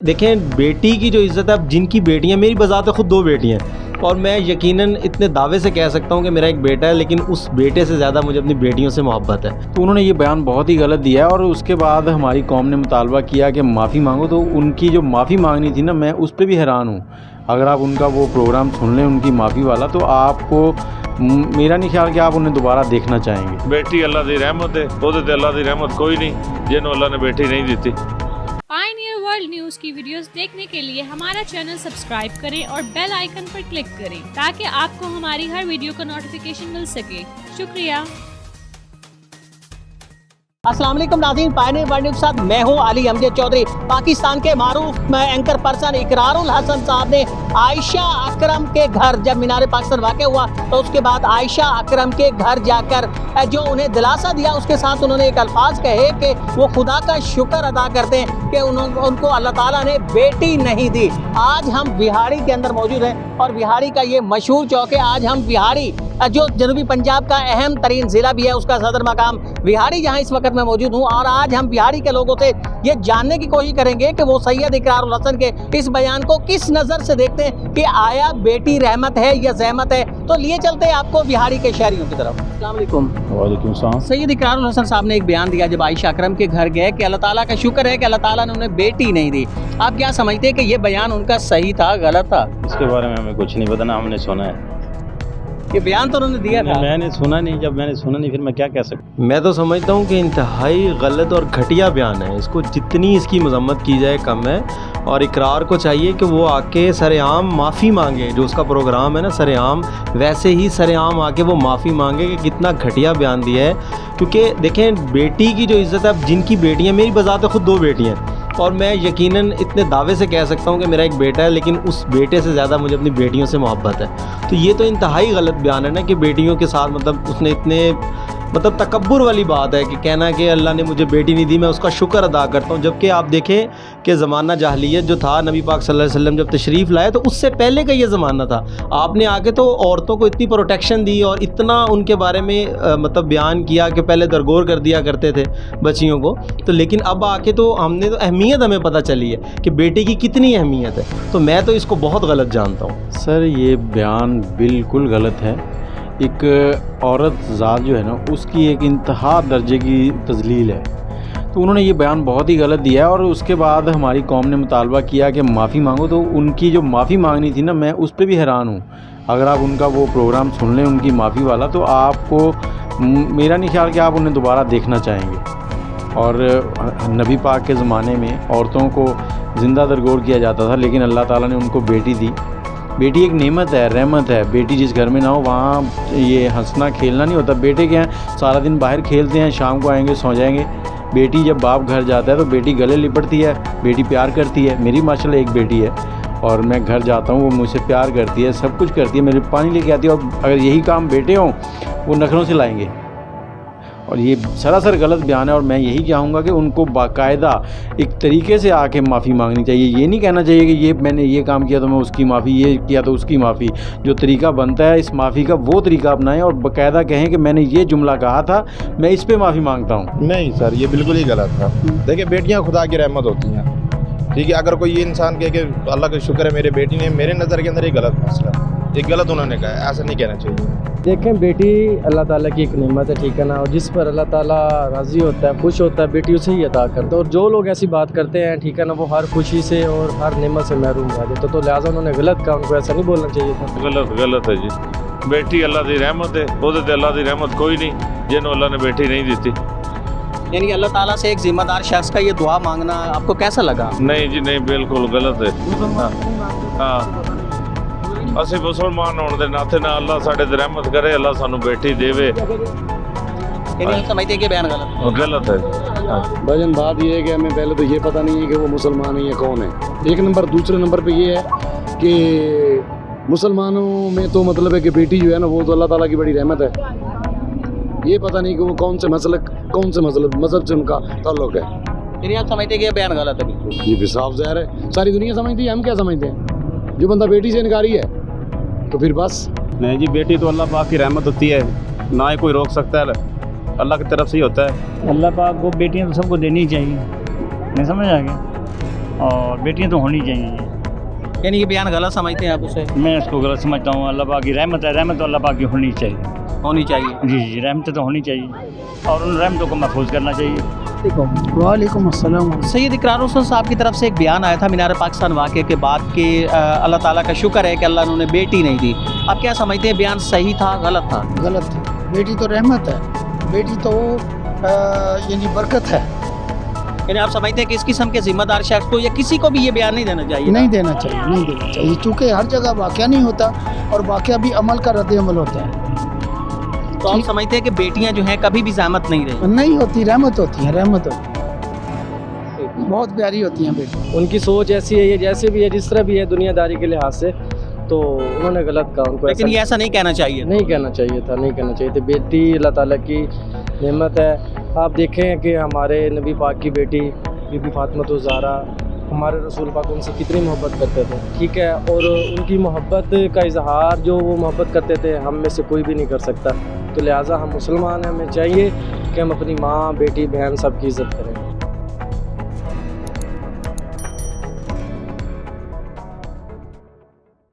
देखें, बेटी की जो इज़्ज़त है, अब जिनकी बेटियां, मेरी बज़ात खुद 2 बेटियां हैं और मैं यकीनन इतने दावे से कह सकता हूं कि मेरा एक बेटा है, लेकिन उस बेटे से ज़्यादा मुझे अपनी बेटियों से मोहब्बत है। तो उन्होंने ये बयान बहुत ही गलत दिया है और उसके बाद हमारी कौम ने मुतालबा किया कि माफ़ी मांगो। तो उनकी जो माफ़ी मांगनी थी ना, मैं उस पर भी हैरान हूँ। अगर आप उनका वो प्रोग्राम सुन लें उनकी माफ़ी वाला, तो आपको मेरा नहीं ख्याल कि आप उन्हें दोबारा देखना चाहेंगे। बेटी अल्लाह की रहमत है, ਉਹਦੇ ਤੇ अल्लाह की रहमत कोई नहीं जिन्हों अल्लाह ने बेटी नहीं दी। पायनियर वर्ल्ड न्यूज़ की वीडियोस देखने के लिए हमारा चैनल सब्सक्राइब करें और बेल आइकन पर क्लिक करें ताकि आपको हमारी हर वीडियो का नोटिफिकेशन मिल सके। शुक्रिया। अस्सलाम वालेकुम नाज़रीन, पायनियर वर्ल्ड न्यूज़ के साथ मैं हूं अली अमजद चौधरी। पाकिस्तान के मारूफ एंकर पर्सन इकरारुल हसन साहब ने आयशा अकरम के घर, जब मीनार पाकिस्तान वाक़या हुआ तो उसके बाद आयशा अकरम के घर जाकर जो उन्हें दिलासा दिया, उसके साथ उन्होंने एक अल्फाज कहे कि वो खुदा का शुक्र अदा करते हैं कि उनको अल्लाह ताला ने बेटी नहीं दी। आज हम बिहाड़ी के अंदर मौजूद हैं और बिहाड़ी का ये मशहूर चौक है। आज हम बिहाड़ी, जो जनूबी पंजाब का अहम तरीन ज़िला भी है, उसका सदर मकाम बिहाड़ी, जहाँ इस वक्त मैं मौजूद हूँ, और आज हम बिहाड़ी के लोगों से ये जानने की कोशिश करेंगे कि वो सैयद इकरारुल हसन के इस बयान को किस नज़र से देखते हैं कि आया बेटी रहमत है या ज़हमत है। तो लिए चलते हैं आपको बिहाड़ी के शहरियों की तरफ। अस्सलाम वालेकुम। वालेकुम सलाम। सैयद इकरारुल हसन साहब ने एक बयान दिया जब आयशा अकरम के घर गए कि अल्लाह ताला का शुक्र है कि अल्लाह ताला ने उन्हें बेटी नहीं दी। आप क्या समझते हैं कि ये बयान उनका सही था, गलत था? इसके बारे में हमें कुछ नहीं पता, ना हमने सुना है। ये बयान तो उन्होंने दिया था। मैंने सुना नहीं, जब मैंने सुना नहीं फिर मैं क्या कह सकता। मैं तो समझता हूं कि इंतहाई गलत और घटिया बयान है। इसको जितनी इसकी मजम्मत की जाए कम है, और इकरार को चाहिए कि वो आके सरेआम माफ़ी मांगे। जो उसका प्रोग्राम है ना सरेआम, वैसे ही सरेआम आके वो माफ़ी मांगे कि कितना घटिया बयान दिया है। क्योंकि देखें, बेटी की जो इज़्ज़त है, अब जिनकी बेटियां, मेरी बज़ात खुद 2 बेटियां हैं और मैं यकीनन इतने दावे से कह सकता हूं कि मेरा एक बेटा है, लेकिन उस बेटे से ज़्यादा मुझे अपनी बेटियों से मोहब्बत है। तो ये तो इंतहाई गलत बयान है ना कि बेटियों के साथ मतलब उसने इतने तकब्बुर वाली बात है कि कहना कि अल्लाह ने मुझे बेटी नहीं दी, मैं उसका शुक्र अदा करता हूँ। जबकि आप देखें कि ज़माना जाहलियत जो था, नबी पाक सल्लल्लाहु अलैहि वसल्लम जब तशरीफ़ लाए तो उससे पहले का ये ज़माना था। आपने आके तो औरतों को इतनी प्रोटेक्शन दी और इतना उनके बारे में बयान किया कि पहले दरगोर कर दिया करते थे बच्चियों को। तो लेकिन अब आके तो हमने तो अहमियत हमें पता चली है कि बेटी की कितनी अहमियत है। तो मैं तो इसको बहुत गलत जानता हूँ। सर, ये बयान बिल्कुल गलत है। एक औरत ज़ात जो है ना, उसकी एक इंतहा दर्जे की तजलील है। तो उन्होंने ये बयान बहुत ही गलत दिया है और उसके बाद हमारी कौम ने मुतालबा किया कि माफ़ी मांगो। तो उनकी जो माफ़ी मांगनी थी ना, मैं उस पर भी हैरान हूँ। अगर आप उनका वो प्रोग्राम सुन लें उनकी माफ़ी वाला, तो आपको मेरा नहीं ख्याल कि आप उन्हें दोबारा देखना चाहेंगे। और नबी पाक के ज़माने में औरतों को ज़िंदा दरगोर किया जाता था, लेकिन अल्लाह ताला ने उनको बेटी दी। बेटी एक नेमत है, रहमत है। बेटी जिस घर में ना हो वहाँ ये हंसना खेलना नहीं होता। बेटे क्या हैं, सारा दिन बाहर खेलते हैं, शाम को आएंगे सो जाएंगे। बेटी जब बाप घर जाता है तो बेटी गले लिपटती है, बेटी प्यार करती है। मेरी माशाल्लाह एक बेटी है और मैं घर जाता हूँ, वो मुझसे प्यार करती है, सब कुछ करती है, मेरे पानी लेके आती है। और अगर यही काम बेटे हों, वो नखरों से लाएंगे। और ये सरासर गलत बयान है और मैं यही चाहूँगा कि उनको बाकायदा एक तरीके से आके माफ़ी मांगनी चाहिए। ये नहीं कहना चाहिए कि ये मैंने ये काम किया तो मैं उसकी माफ़ी, ये किया तो उसकी माफ़ी। जो तरीका बनता है इस माफ़ी का, वो तरीका अपनाएं और बाकायदा कहें कि मैंने ये जुमला कहा था, मैं इस पर माफ़ी मांगता हूँ। नहीं सर, ये बिल्कुल ही गलत है। देखिए, बेटियाँ खुदा की रहमत होती हैं, ठीक है। अगर कोई ये इंसान कहे कि अल्लाह का शुक्र है मेरी बेटी ने, मेरे नज़र के अंदर ये गलत फैसला, ये गलत उन्होंने कहा है, ऐसा नहीं कहना चाहिए। देखें, बेटी अल्लाह ताला की एक नेमत है, ठीक है ना। और जिस पर अल्लाह ताला राज़ी होता है, खुश होता है, बेटी उसे ही अता करता है। और जो लोग ऐसी बात करते हैं, ठीक है ना, वो हर खुशी से और हर नेमत से महरूम रह जाते। तो लिहाजा उन्होंने गलत कहा, उनको ऐसा नहीं बोलना चाहिए था। गलत है जी। बेटी अल्लाह की रहमत है, ਉਹਦੇ ਤੇ अल्लाह की रहमत कोई नहीं जिन्हों अल्लाह ने बेटी नहीं दी। यानी अल्लाह ताला से एक जिम्मेदार शख्स का ये दुआ मांगना आपको कैसा लगा? नहीं जी, नहीं, बिल्कुल गलत है। हाँ, ਅਸੀਂ मुसलमान होने के नाते ना अल्लाह साढ़े ते रहमत करे, अल्लाह सानू बेटी देवे। यानी आप समझते हैं कि बयान गलत है। भजन बात ये है कि हमें पहले तो ये पता नहीं है कि वो मुसलमान है या कौन है, एक नंबर। दूसरे नंबर पे ये है कि मुसलमानों में तो मतलब है कि बेटी जो है ना, वो तो अल्लाह ताला की बड़ी रहमत है। ये पता नहीं कि वो कौन से मजहब से उनका ताल्लुक है। यानी आप समझते हैं कि बयान गलत है? ये भी साफ ज़ाहिर है, सारी दुनिया समझती है, हम क्या समझते हैं? जो बंदा बेटी से इनकारी है तो फिर बस। नहीं जी, बेटी तो अल्लाह पाक की रहमत होती है, ना ही कोई रोक सकता है, अल्लाह की तरफ से ही होता है। अल्लाह पाक को बेटियां तो सबको देनी चाहिए, नहीं समझ आ गया। और बेटियां तो होनी चाहिए। यानी ये बयान गलत समझते हैं आप उसे? मैं इसको गलत समझता हूँ। अल्लाह पाक की रहमत है, रहमत तो अल्लाह पाक की होनी चाहिए। होनी चाहिए। जी जी, रहमत तो होनी चाहिए और उन रहमतों को महफूज करना चाहिए। वालेकुम अस्सलाम। सैयद इकरार हुसैन साहब की तरफ से एक बयान आया था मीनार पाकिस्तान वाक़े के बाद कि अल्लाह ताला का शुक्र है कि अल्लाह ने उन्हें बेटी नहीं दी। आप क्या समझते हैं, बयान सही था गलत था? गलत है। बेटी तो रहमत है, बेटी तो यानी बरकत है। यानी आप समझते हैं कि इस किस्म के जिम्मेदार शख्स को या किसी को भी ये बयान नहीं देना चाहिए? नहीं देना चाहिए, नहीं देना चाहिए, चूँकि हर जगह वाक़या नहीं होता और वाक़या भी अमल का रद्द-ए-अमल होता है। तो आप समझते हैं कि बेटियां जो हैं कभी भी ज़हमत नहीं रही? नहीं होती, रहमत होती हैं, रहमत होती है, बहुत प्यारी होती हैं बेटी। उनकी सोच ऐसी है, ये जैसे भी है, जिस तरह भी है दुनियादारी के लिहाज से, तो उन्होंने गलत कहा। उनको लेकिन ये ऐसा नहीं कहना चाहिए, नहीं कहना चाहिए था, नहीं कहना चाहिए था। बेटी अल्लाह ताला की नेमत है। आप देखें कि हमारे नबी पाक की बेटी बीबी फातिमा ज़हरा, हमारे रसूल पाक उनसे कितनी मोहब्बत करते थे, ठीक है, और उनकी मोहब्बत का इजहार जो वो मोहब्बत करते थे हम में से कोई भी नहीं कर सकता। तो लिहाजा हम मुसलमान हैं, हमें चाहिए कि हम अपनी माँ, बेटी, बहन सब की इज़्ज़त करें।